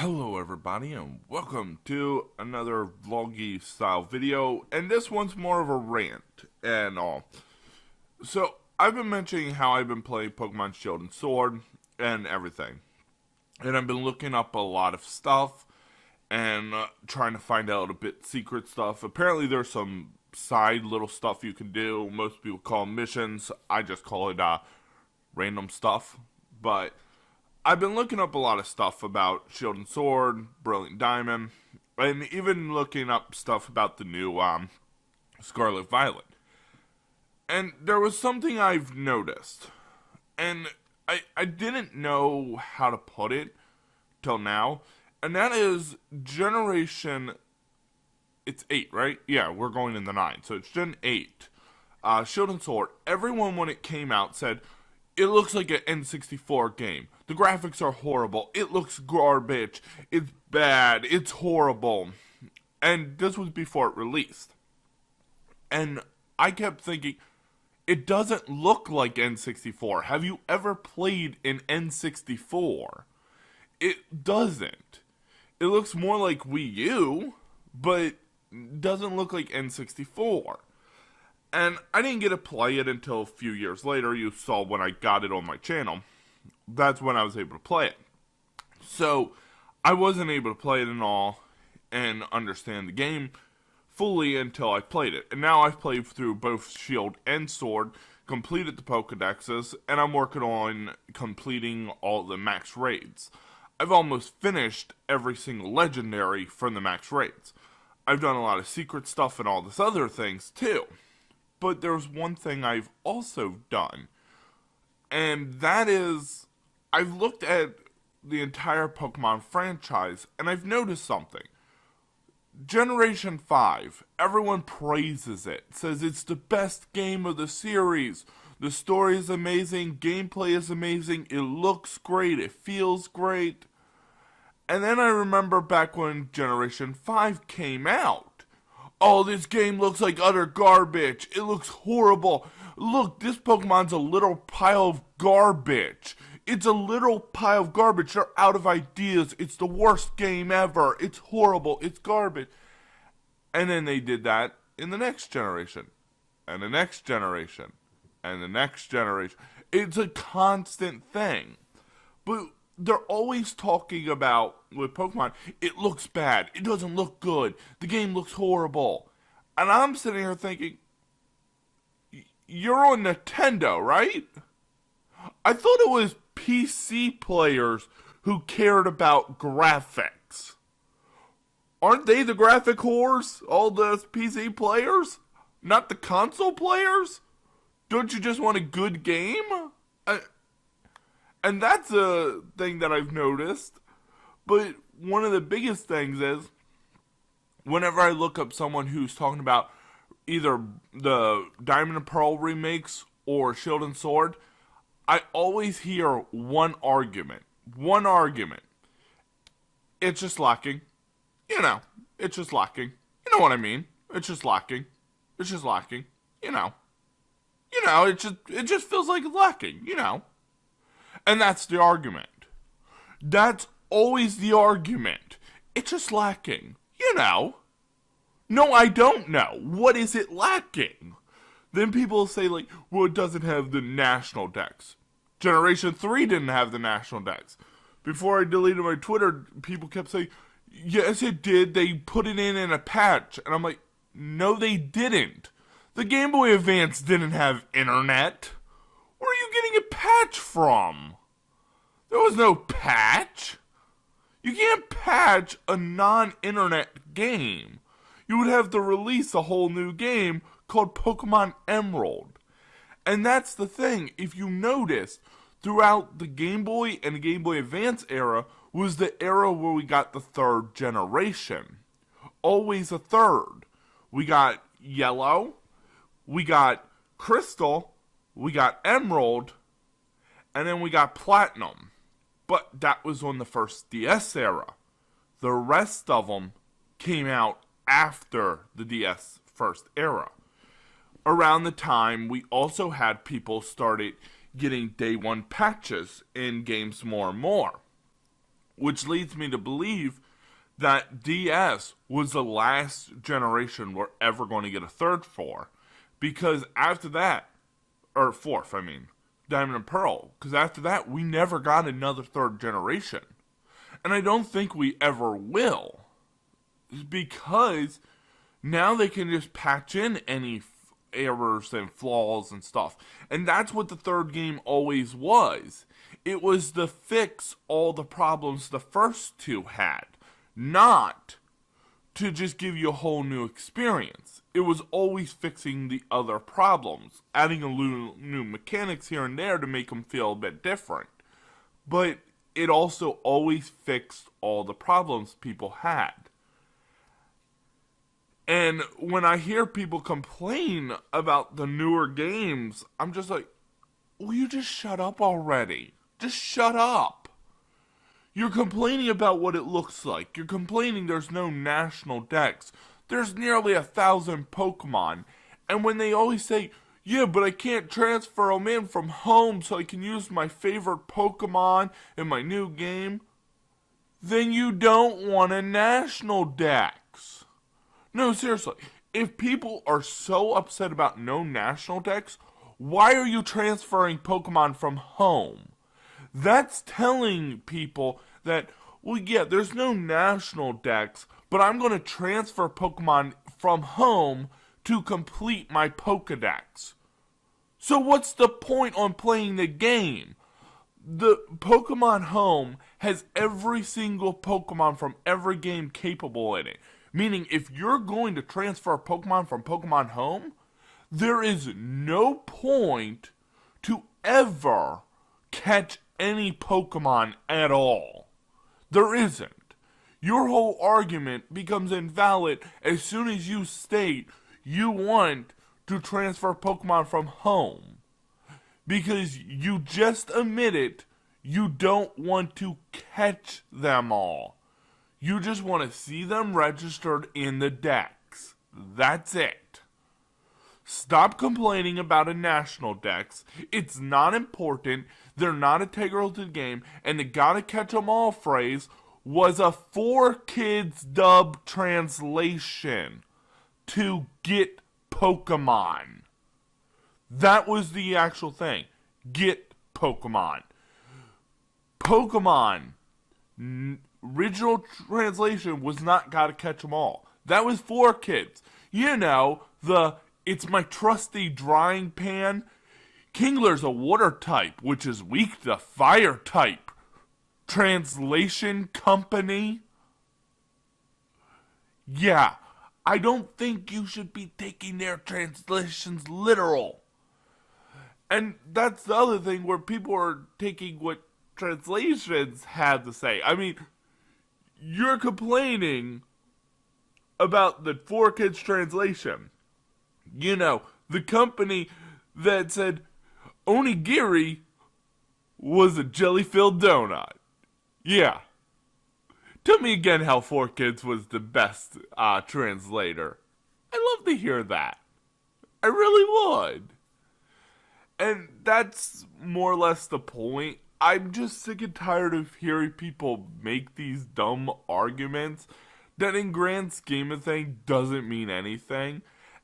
Hello everybody and welcome to another vloggy style video, and this one's more of a rant and all. So I've been mentioning how I've been playing Pokemon Shield and Sword and everything, and I've been looking up a lot of stuff and trying to find out a bit secret stuff. Apparently there's some side little stuff you can do. Most people call them missions. I just call it random stuff, but I've been looking up a lot of stuff about Shield and Sword, Brilliant Diamond, and even looking up stuff about the new Scarlet Violet. And there was something I've noticed, and I didn't know how to put it till now, and that is Generation, it's 8, right? Yeah, we're going in the 9, so it's Gen 8. Shield and Sword, everyone when it came out said, it looks like an N64 game. The graphics are horrible. It looks garbage. It's bad. It's horrible. And this was before it released. And I kept thinking, it doesn't look like N64. Have you ever played an N64? It doesn't. It looks more like Wii U, but doesn't look like N64. And I didn't get to play it until a few years later. You saw when I got it on my channel. That's when I was able to play it. So, I wasn't able to play it and all and understand the game fully until I played it. And now I've played through both Shield and Sword, completed the Pokedexes, and I'm working on completing all the max raids. I've almost finished every single legendary from the max raids. I've done a lot of secret stuff and all this other things too. But there's one thing I've also done, and that is, I've looked at the entire Pokemon franchise, and I've noticed something. Generation 5, everyone praises it, says it's the best game of the series. The story is amazing, gameplay is amazing, it looks great, it feels great. And then I remember back when Generation 5 came out. Oh, this game looks like utter garbage. It looks horrible. Look, this Pokemon's a little pile of garbage. It's a little pile of garbage. They're out of ideas. It's the worst game ever. It's horrible. It's garbage. And then they did that in the next generation. And the next generation. And the next generation. It's a constant thing. But they're always talking about, with Pokemon, it looks bad, it doesn't look good, the game looks horrible. And I'm sitting here thinking, you're on Nintendo, right? I thought it was PC players who cared about graphics. Aren't they the graphic whores, all the PC players? Not the console players? Don't you just want a good game? And that's a thing that I've noticed. But one of the biggest things is, whenever I look up someone who's talking about either the Diamond and Pearl remakes or Shield and Sword, I always hear one argument. One argument. It's just lacking. You know, it's just lacking. You know what I mean? It's just lacking. It's just lacking. You know. It just feels like it's lacking, you know. And that's the argument. That's always the argument. It's just lacking. You know. No, I don't know. What is it lacking? Then people say, like, well, it doesn't have the national dex. Generation 3 didn't have the national dex. Before I deleted my Twitter, people kept saying, yes, it did. They put it in a patch. And I'm like, no, they didn't. The Game Boy Advance didn't have internet. Where are you getting a patch from? There was no patch. You can't patch a non-internet game. You would have to release a whole new game called Pokemon Emerald. And that's the thing. If you notice, throughout the Game Boy and the Game Boy Advance era was the era where we got the third generation. Always a third. We got Yellow. We got Crystal. We got Emerald, and then we got Platinum. But that was on the first DS era. The rest of them came out after the DS first era. Around the time we also had people started getting day one patches in games more and more. which leads me to believe that DS was the last generation we're ever going to get a third for. Because after that, or fourth, I mean, Diamond and Pearl, because after that, we never got another third generation. And I don't think we ever will. Because now they can just patch in any errors and flaws and stuff. And that's what the third game always was. It was to fix all the problems the first two had, not to just give you a whole new experience. It was always fixing the other problems, adding a little new mechanics here and there to make them feel a bit different. But it also always fixed all the problems people had. And when I hear people complain about the newer games, I'm just like, will you just shut up already? Just shut up. You're complaining about what it looks like. You're complaining there's no national dex. There's nearly 1,000 Pokemon. And when they always say, yeah, but I can't transfer them in from home so I can use my favorite Pokemon in my new game, then you don't want a national dex. No, seriously. If people are so upset about no national dex, why are you transferring Pokemon from home? That's telling people that, well, yeah, there's no national dex, but I'm going to transfer Pokemon from home to complete my Pokedex. So what's the point on playing the game? The Pokemon Home has every single Pokemon from every game capable in it. Meaning, if you're going to transfer Pokemon from Pokemon Home, there is no point to ever catch any Pokemon at all. There isn't. Your whole argument becomes invalid as soon as you state you want to transfer Pokemon from home. Because you just admitted you don't want to catch them all. You just want to see them registered in the dex. That's it. Stop complaining about a national dex. It's not important. They're not integral to the game. And the gotta catch 'em all phrase was a 4Kids dub translation to get Pokemon. That was the actual thing. Get Pokemon. Pokemon. Original translation was not gotta catch 'em all. That was 4Kids. You know, it's my trusty drying pan. Kingler's a water type, which is weak to fire type. Translation company. Yeah, I don't think you should be taking their translations literal. And that's the other thing where people are taking what translations have to say. I mean, you're complaining about the 4Kids translation. You know, the company that said onigiri was a jelly-filled donut. Yeah. Tell me again how 4Kids was the best translator. I'd love to hear that. I really would. And that's more or less the point. I'm just sick and tired of hearing people make these dumb arguments that in grand scheme of things doesn't mean anything.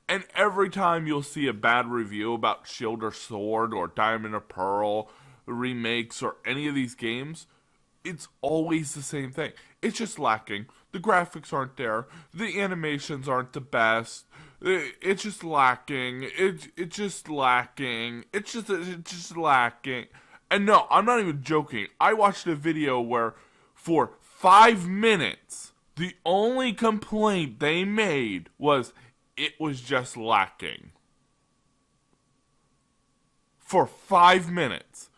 And every time you'll see a bad review about Shield or Sword or Diamond or Pearl remakes or any of these games, it's always the same thing. It's just lacking. The graphics aren't there. The animations aren't the best. It's just lacking. It's just lacking. It's just lacking. And no, I'm not even joking. I watched a video where for 5 minutes, the only complaint they made was it was just lacking. For 5 minutes.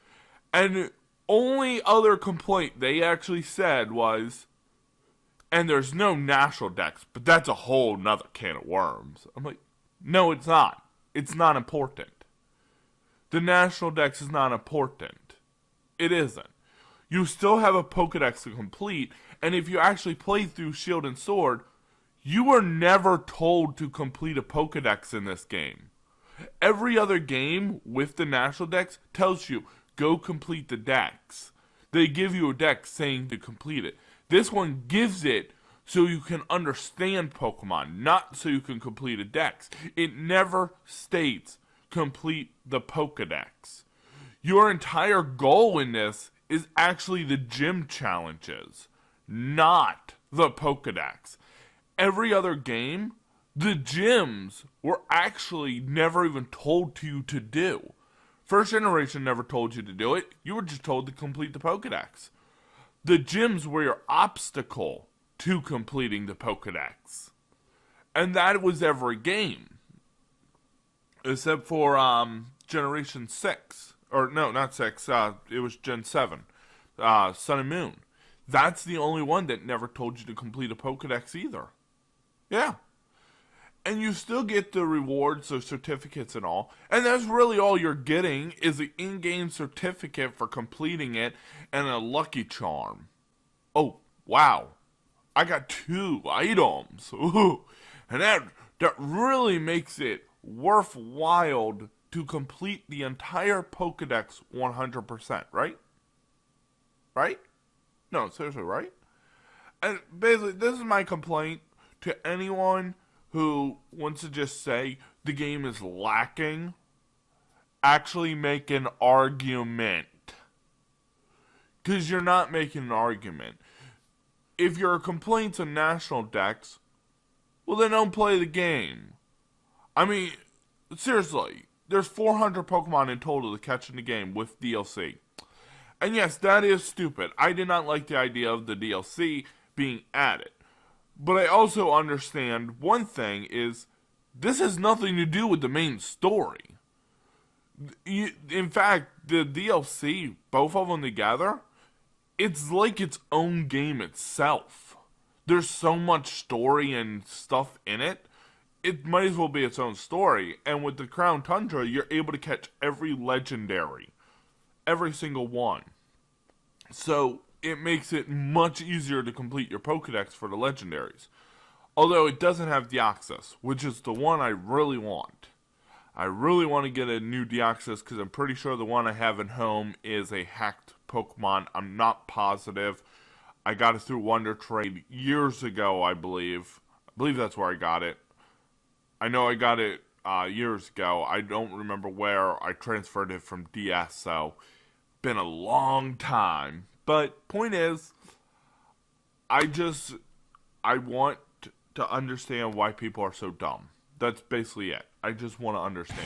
And the only other complaint they actually said was, and there's no national dex, but that's a whole nother can of worms. I'm like, no, it's not. It's not important. The national dex is not important. It isn't. You still have a Pokedex to complete, and if you actually play through Shield and Sword, you were never told to complete a Pokedex in this game. Every other game with the national dex tells you, go complete the dex. They give you a dex saying to complete it. This one gives it so you can understand Pokemon, not so you can complete a dex. It never states complete the Pokedex. Your entire goal in this is actually the gym challenges, not the Pokedex. Every other game, the gyms were actually never even told to you to do. First generation never told you to do it. You were just told to complete the Pokedex. The gyms were your obstacle to completing the Pokedex. And that was every game. Except for Generation 6. Or no, not 6. It was Gen 7. Sun and Moon. That's the only one that never told you to complete a Pokedex either. Yeah. And you still get the rewards, the certificates and all. And that's really all you're getting is the in-game certificate for completing it and a lucky charm. Oh, wow. I got 2 items. Ooh. And that really makes it worthwhile to complete the entire Pokedex 100%, right? Right? No, seriously, right? And basically, this is my complaint to anyone who wants to just say the game is lacking. Actually make an argument. Because you're not making an argument. If your complaint's a national dex, well then don't play the game. I mean, seriously, there's 400 Pokemon in total to catch in the game with DLC. And yes, that is stupid. I did not like the idea of the DLC being added. But I also understand one thing is, this has nothing to do with the main story. In fact, the DLC, both of them together, it's like its own game itself. There's so much story and stuff in it, it might as well be its own story. And with the Crown Tundra, you're able to catch every legendary. Every single one. So, it makes it much easier to complete your Pokedex for the legendaries. Although it doesn't have Deoxys, which is the one I really want. I really want to get a new Deoxys because I'm pretty sure the one I have at home is a hacked Pokemon. I'm not positive. I got it through Wonder Trade years ago, I believe. I believe that's where I got it. I know I got it years ago. I don't remember where. I transferred it from DS, so been a long time. But point is, I want to understand why people are so dumb. That's basically it. I just want to understand.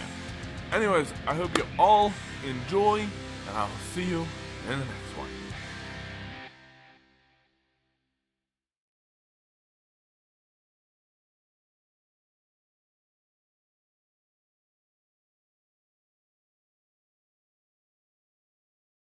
Anyways, I hope you all enjoy, and I'll see you in the next one.